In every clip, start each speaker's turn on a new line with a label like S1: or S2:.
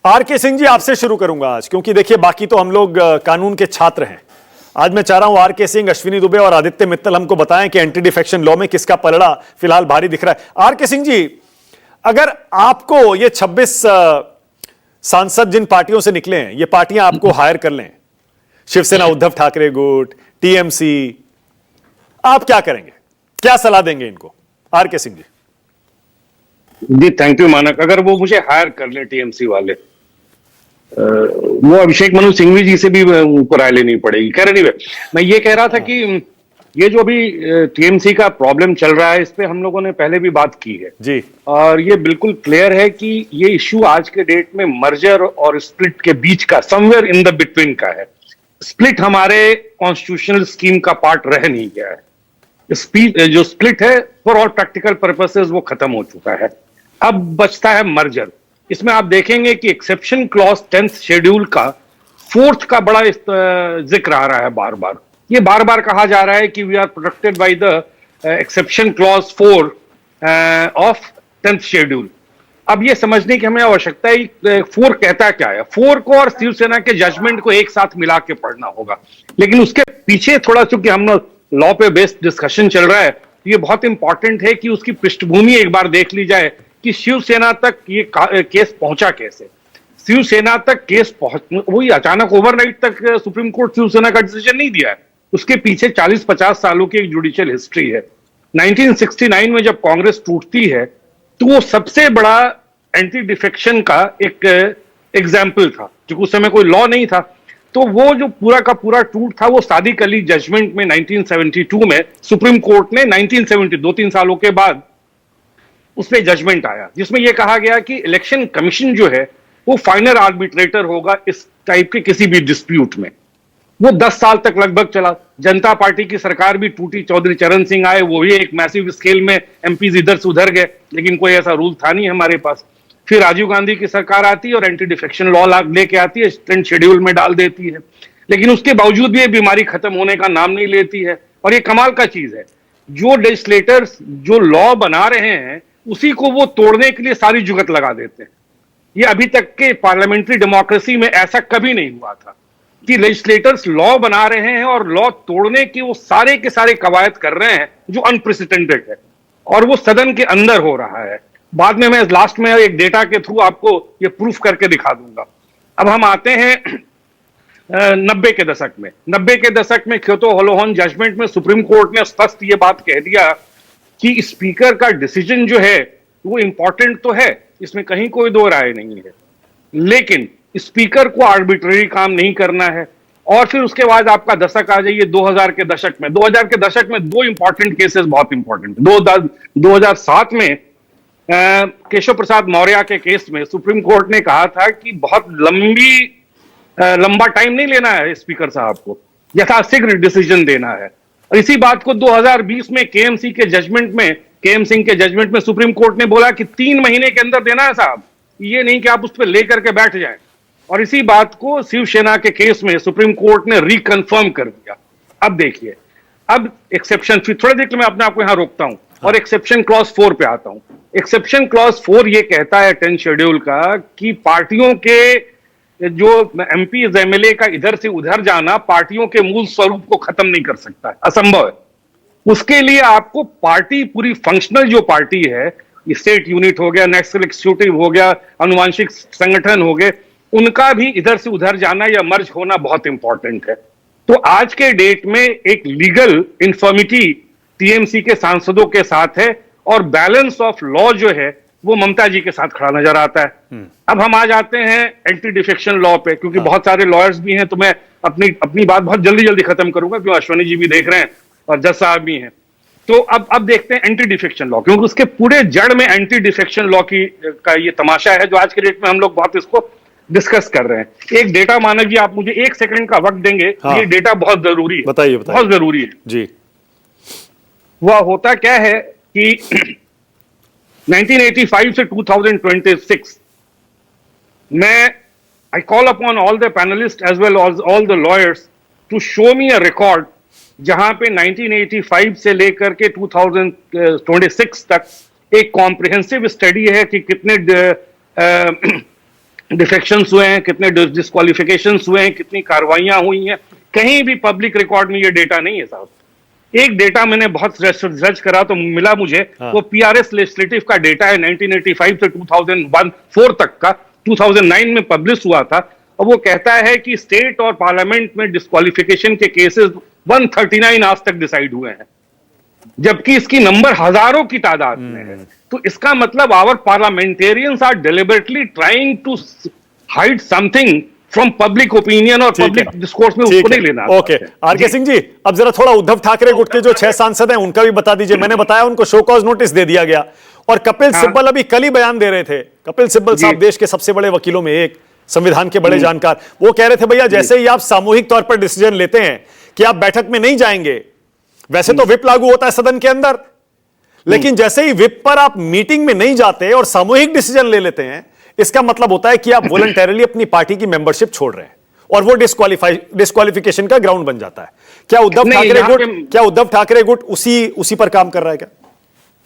S1: Are के सिंह जी, आपसे शुरू करूंगा आज, क्योंकि देखिए बाकी तो हम लोग कानून के छात्र हैं। आज मैं चाह रहा हूं आर के सिंह, अश्विनी दुबे और आदित्य मित्तल हमको बताएं कि एंटी डिफेक्शन लॉ में किसका पलड़ा फिलहाल भारी दिख रहा है। आर के सिंह जी, अगर आपको ये 26 सांसद जिन पार्टियों से निकले हैं, ये पार्टियां आपको हायर कर लें, शिवसेना उद्धव ठाकरे गुट, टीएमसी, आप क्या करेंगे, क्या सलाह देंगे इनको? आर के सिंह जी।
S2: जी थैंक यू मानक। अगर वो मुझे हायर कर ले टीएमसी वाले, वो अभिषेक मनु सिंघवी जी से भी उनको राय लेनी पड़ेगी। खैर एनीवे, मैं ये कह रहा था कि ये जो अभी टीएमसी का प्रॉब्लम चल रहा है, इस पे हम लोगों ने पहले भी बात की है
S1: जी।
S2: और ये बिल्कुल क्लियर है कि ये इश्यू आज के डेट में मर्जर और स्प्लिट के बीच का, समवेयर इन द बिटवीन का है। स्प्लिट हमारे कॉन्स्टिट्यूशनल स्कीम का पार्ट रह नहीं गया है। जो स्प्लिट है फॉर ऑल प्रैक्टिकल पर्पसेस वो खत्म हो चुका है। अब बचता है मर्जर। इसमें आप देखेंगे कि एक्सेप्शन क्लॉज 10th शेड्यूल का 4th का बड़ा जिक्र आ रहा है बार बार। ये बार बार कहा जा रहा है कि we are protected by the exception clause 4 of 10th schedule. अब ये समझने की हमें आवश्यकता है 4 कहता क्या है। 4 को और शिवसेना के जजमेंट को एक साथ मिला के पढ़ना होगा, लेकिन उसके पीछे थोड़ा, चूंकि हम लॉ पे बेस्ड डिस्कशन चल रहा है, ये बहुत इंपॉर्टेंट है कि उसकी पृष्ठभूमि एक बार देख ली जाए कि शिवसेना तक ये केस पहुंचा कैसे। शिवसेना तक केस वही अचानक ओवरनाइट तक सुप्रीम कोर्ट शिवसेना का डिसीजन नहीं दिया है। उसके पीछे 40-50 सालों की एक जुडिशियल हिस्ट्री है। 1969 में जब कांग्रेस टूटती है तो वो सबसे बड़ा एंटी डिफेक्शन का एक एग्जाम्पल था, क्योंकि उस समय कोई लॉ नहीं था। तो वो जो पूरा का पूरा टूट था, वो सादिक अली जजमेंट में 1972 में सुप्रीम कोर्ट ने 1970 2-3 सालों के बाद उस पर जजमेंट आया, जिसमें यह कहा गया कि इलेक्शन कमीशन जो है वो फाइनल आर्बिट्रेटर होगा इस टाइप के किसी भी डिस्प्यूट में। वो 10 साल तक लगभग चला। जनता पार्टी की सरकार भी टूटी, चौधरी चरण सिंह आए, वो भी एक मैसिव स्केल में एमपीज इधर से उधर गए, लेकिन कोई ऐसा रूल था नहीं हमारे पास। फिर राजीव गांधी की सरकार आती है और एंटी डिफेक्शन लॉ लेके आती है, 10th शेड्यूल में डाल देती है, लेकिन उसके बावजूद भी ये बीमारी खत्म होने का नाम नहीं लेती है। और ये कमाल का चीज है, जो लेजिस्लेटर्स जो लॉ बना रहे हैं उसी को वो तोड़ने के लिए सारी जुगत लगा देते हैं। ये अभी तक के पार्लियामेंट्री डेमोक्रेसी में ऐसा कभी नहीं हुआ था कि लेजिस्लेटर्स लॉ बना रहे हैं और लॉ तोड़ने की वो सारे के सारे कवायद कर रहे हैं, जो अनप्रेसिडेंटेड है, और वो सदन के अंदर हो रहा है। बाद में मैं लास्ट में एक डेटा के थ्रू आपको ये प्रूफ करके दिखा दूंगा। अब हम आते हैं 90 के दशक में। 90 के दशक में क्योतो होलोहन जजमेंट में सुप्रीम कोर्ट ने स्पष्ट ये बात कह दिया कि स्पीकर का डिसीजन जो है वो इंपॉर्टेंट तो है, इसमें कहीं कोई दो राय नहीं है, लेकिन स्पीकर को आर्बिट्रेरी काम नहीं करना है। और फिर उसके बाद आपका दशक आ जाइए 2000 के दशक में। 2000 के दशक में दो इंपॉर्टेंट केसेस बहुत इंपॉर्टेंट। 2007 में केशव प्रसाद मौर्य के केस में सुप्रीम कोर्ट ने कहा था कि बहुत लंबा टाइम नहीं लेना है स्पीकर साहब को, यथाशीघ्र डिसीजन देना है। और इसी बात को 2020 में केएम सिंह के जजमेंट में सुप्रीम कोर्ट ने बोला कि 3 महीने के अंदर देना है साहब, ये नहीं कि आप उस पर लेकर के बैठ जाएं। और इसी बात को शिवसेना के केस में सुप्रीम कोर्ट ने रिकंफर्म कर दिया। अब देखिए, अब एक्सेप्शन, फिर थोड़ी देर के मैं अपने आप को यहां रोकता हूं और एक्सेप्शन क्लॉज 4 पे आता हूं। एक्सेप्शन क्लॉज 4 ये कहता है 10th शेड्यूल का कि पार्टियों के जो एमपी एमएलए का इधर से उधर जाना पार्टियों के मूल स्वरूप को खत्म नहीं कर सकता है, असंभव है। उसके लिए आपको पार्टी पूरी फंक्शनल जो पार्टी है, स्टेट यूनिट हो गया, नेशनल एग्जीक्यूटिव हो गया, अनुवांशिक संगठन हो गए, उनका भी इधर से उधर जाना या मर्ज होना बहुत इंपॉर्टेंट है। तो आज के डेट में एक लीगल इन्फर्मिटी टीएमसी के सांसदों के साथ है और बैलेंस ऑफ लॉ जो है वो ममता जी के साथ खड़ा नजर आता है। अब हम आ जाते हैं एंटी डिफेक्शन लॉ पे, क्योंकि बहुत सारे लॉयर्स भी हैं, तो मैं अपनी बात बहुत जल्दी खत्म करूंगा, क्योंकि अश्विनी जी भी देख रहे हैं और जज साहब भी हैं। तो अब देखते हैं एंटी डिफेक्शन लॉ, क्योंकि उसके पूरे जड़ में एंटी डिफेक्शन लॉ का ये तमाशा है, जो आज के डेट में हम लोग बहुत इसको डिस्कस कर रहे हैं। एक डेटा मानक जी, आप मुझे 1 सेकंड का वक्त देंगे? हाँ। ये डेटा बहुत जरूरी है,
S1: बताइए।
S2: बहुत जरूरी है
S1: जी।
S2: वह होता क्या है कि 1985 से 2026 में I call upon all the panelists as well as all the lawyers to show me a record जहां पे 1985 से लेकर के 2026 तक एक कॉम्प्रिहेंसिव स्टडी है कि कितने डिफेक्शंस हुए हैं, कितने डिस्क्वालिफिकेशंस हुए हैं, कितनी कार्रवाइयां हुई हैं, कहीं भी पब्लिक रिकॉर्ड में ये डेटा नहीं है साहब। एक डेटा मैंने बहुत रिसर्च करा तो मिला मुझे, वो पीआरएस लेजिस्लेटिव का डेटा है 1985 से 2004 तक का, 2009 में पब्लिश हुआ था, और वो कहता है कि स्टेट और पार्लियामेंट में डिस्क्वालिफिकेशन के केसेस 139 आज तक डिसाइड हुए हैं, जबकि इसकी नंबर हजारों की तादाद में है। तो इसका मतलब our parliamentarians are deliberately trying to hide something from public opinion और पब्लिक डिस्कोर्स में उसको नहीं लेना।
S1: ओके, आरके सिंह जी, अब जरा थोड़ा उद्धव ठाकरे गुट के जो 6 सांसद हैं उनका भी बता दीजिए। मैंने बताया उनको शो कॉज नोटिस दे दिया गया, और कपिल सिब्बल अभी कल ही बयान दे रहे थे। कपिल सिब्बल साहब देश के सबसे बड़े वकीलों में एक, संविधान के बड़े जानकार, वो कह रहे थे भैया जैसे ही आप सामूहिक तौर पर डिसीजन लेते हैं कि आप बैठक में नहीं जाएंगे, वैसे तो विप लागू होता है सदन के अंदर, लेकिन जैसे ही विप पर आप मीटिंग में नहीं जाते और सामूहिक डिसीजन ले लेते हैं, इसका मतलब होता है कि आप वॉलंटरीली अपनी पार्टी की मेंबरशिप छोड़ रहे हैं, और वो डिस्क्वालिफिकेशन का ग्राउंड बन जाता है। क्या उद्धव ठाकरे गुट उसी पर काम कर रहा है क्या?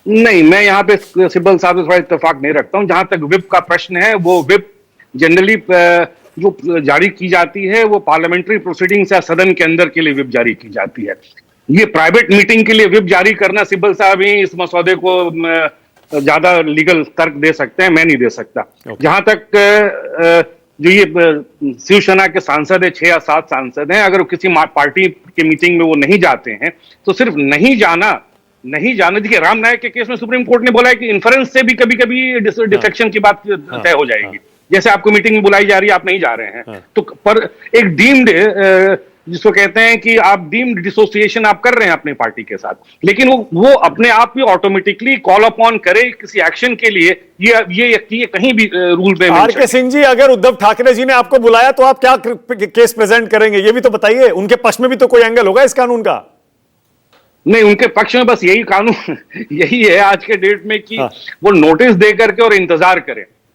S2: नहीं, मैं यहां पे सिब्बल साहब से थोड़ा इत्तेफाक नहीं रखता हूं। जहां तक विप का प्रश्न है, वो विप जनरली जो जारी की जाती है वो पार्लियामेंट्री प्रोसीडिंग्स या सदन के अंदर के लिए विप जारी की जाती है। ये प्राइवेट मीटिंग के लिए विप जारी करना, सिब्बल साहब ही इस मसौदे को ज्यादा लीगल तर्क दे सकते हैं, मैं नहीं दे सकता। जहां तक जो ये शिवसेना के सांसद है, 6 या 7 सांसद हैं, अगर किसी पार्टी के मीटिंग में वो नहीं जाते हैं तो सिर्फ नहीं जाना। देखिए, राम नायक के केस में सुप्रीम कोर्ट ने बोला है कि इन्फ्रेंस से भी कभी कभी डिफेक्शन की बात तय हो जाएगी। जैसे आपको मीटिंग में बुलाई जा रही है, आप नहीं जा रहे हैं, तो पर एक डीम्ड, जिसको कहते हैं कि आप डीम्ड डिसोसिएशन आप कर रहे हैं अपने पार्टी के साथ, लेकिन वो अपने आप भी ऑटोमेटिकली कॉल अपॉन करे किसी एक्शन के लिए, ये कहीं भी रूल में।
S1: आरके सिंह जी, अगर उद्धव ठाकरे जी ने आपको बुलाया तो आप क्या केस प्रेजेंट करेंगे, ये भी तो बताइए। उनके पक्ष में भी तो कोई एंगल होगा इस कानून का?
S2: नहीं, उनके पक्ष में बस यही कानून यही है आज के डेट में कि वो नोटिस दे करके और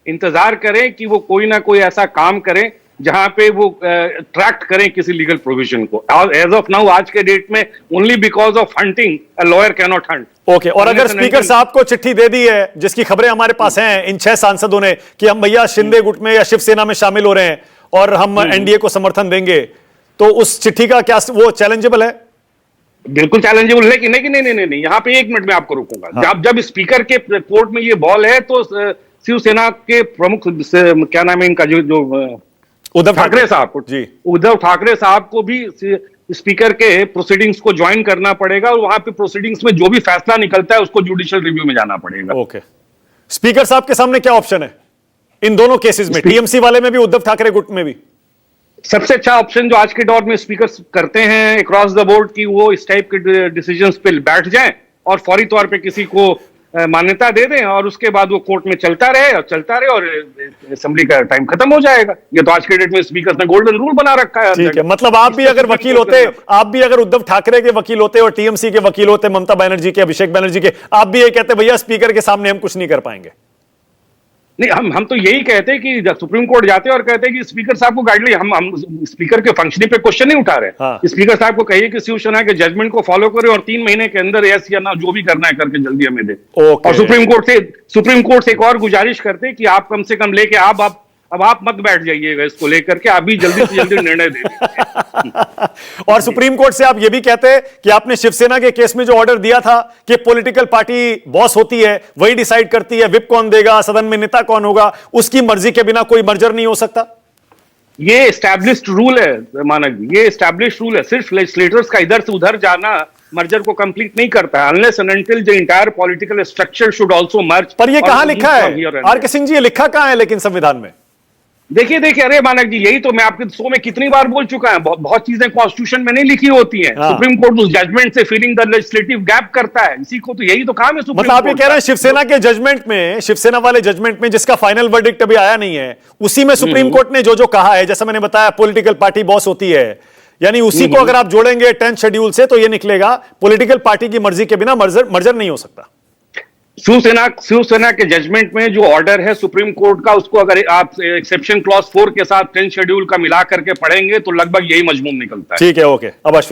S2: इंतजार करें कि वो कोई ना कोई ऐसा काम करें जहां पे वो ट्रैक्ट करें किसी लीगल प्रोविजन को। एज ऑफ नाउ, आज के डेट में only because of hunting a lawyer can not Hunt.
S1: Okay, और अगर स्पीकर साहब को चिट्ठी दे दी है, जिसकी खबरें हमारे पास हैं इन 6 सांसदों ने, कि हम भैया शिंदे गुट में या शिवसेना में शामिल हो रहे हैं और हम एनडीए को समर्थन देंगे, तो उस चिट्ठी का क्या वो चैलेंजेबल है?
S2: बिल्कुल चैलेंजेबल, लेकिन नहीं, यहाँ पे 1 मिनट में आपको रोकूंगा। जब स्पीकर के कोर्ट में ये बॉल है तो शिवसेना के प्रमुख, क्या नाम है इनका, जो उद्धव ठाकरे साहब को भी स्पीकर के प्रोसीडिंग्स को ज्वाइन करना पड़ेगा, और वहां पे प्रोसीडिंग्स में जो भी फैसला निकलता है उसको जुडिशियल रिव्यू में जाना पड़ेगा।
S1: ओके, स्पीकर साहब के सामने क्या ऑप्शन है इन दोनों केसेस में, टीएमसी वाले में भी, उद्धव ठाकरे गुट में भी?
S2: सबसे अच्छा ऑप्शन जो आज के दौर में स्पीकर करते हैं अक्रॉस द बोर्ड, कि वो इस टाइप के डिसीजंस पे बैठ जाएं और फौरी तौर पे किसी को मान्यता दे दें, और उसके बाद वो कोर्ट में चलता रहे और असेंबली का टाइम खत्म हो जाएगा। ये तो आज के डेट में स्पीकर ने गोल्डन रूल बना रखा है।
S1: ठीक है, मतलब आप भी अगर वकील होते, आप भी अगर उद्धव ठाकरे के वकील होते और टीएमसी के वकील होते, ममता बनर्जी के, अभिषेक बनर्जी के, आप भी ये कहते भैया स्पीकर के सामने हम कुछ नहीं कर पाएंगे?
S2: नहीं, हम तो यही कहते हैं कि सुप्रीम कोर्ट जाते हैं और कहते हैं कि स्पीकर साहब को गाइडलाइन, हम स्पीकर के फंक्शनिंग पे क्वेश्चन नहीं उठा रहे। स्पीकर साहब को कहिए कि शिवसेना के जजमेंट को फॉलो करे और 3 महीने के अंदर यस या ना जो भी करना है करके जल्दी हमें दे। और सुप्रीम कोर्ट से एक और गुजारिश करते हैं कि आप कम से कम लेके अब आप मत बैठ जाइएगा इसको लेकर के, अभी जल्दी से जल्दी निर्णय दे दीजिए।
S1: और सुप्रीम कोर्ट से आप ये भी कहते हैं कि आपने शिवसेना के केस में जो ऑर्डर दिया था कि पॉलिटिकल पार्टी बॉस होती है, वही डिसाइड करती है विप कौन देगा, सदन में नेता कौन होगा, उसकी मर्जी के बिना कोई मर्जर नहीं हो सकता।
S2: ये एस्टैब्लिश्ड रूल है मानक जी, ये एस्टैब्लिश्ड रूल है। सिर्फ लेजिस्लेटर्स का इधर से उधर जाना मर्जर को कंप्लीट नहीं करता है, unless and until the entire political structure should also merge.
S1: पर ये कहां लिखा है आरके सिंह जी, ये लिखा कहां है लेकिन संविधान में?
S2: देखिए, अरे मानक जी, यही तो मैं आपके शो में कितनी बार बोल चुका है, बहुत चीजें कॉन्स्टिट्यूशन में नहीं लिखी होती हैं। सुप्रीम कोर्ट उस जजमेंट से फीलिंग द लेजिस्लेटिव गैप करता है, इसी को तो यही तो काम है सुप्रीम कोर्ट।
S1: मतलब आप ये कह रहे हैं शिवसेना के जजमेंट में, शिवसेना वाले जजमेंट में जिसका फाइनल वर्डिक्ट अभी आया नहीं है, उसी में सुप्रीम कोर्ट ने जो कहा है, जैसा मैंने बताया पॉलिटिकल पार्टी बॉस होती है, यानी उसी को अगर आप जोड़ेंगे 10th शेड्यूल से तो ये निकलेगा पॉलिटिकल पार्टी की मर्जी के बिना मर्जर नहीं हो सकता।
S2: शिवसेना के जजमेंट में जो ऑर्डर है सुप्रीम कोर्ट का, उसको अगर आप एक्सेप्शन क्लॉज 4 के साथ 10th शेड्यूल का मिला करके पढ़ेंगे तो लगभग यही मजमून निकलता है।
S1: ठीक है, ओके। अब अश्विनी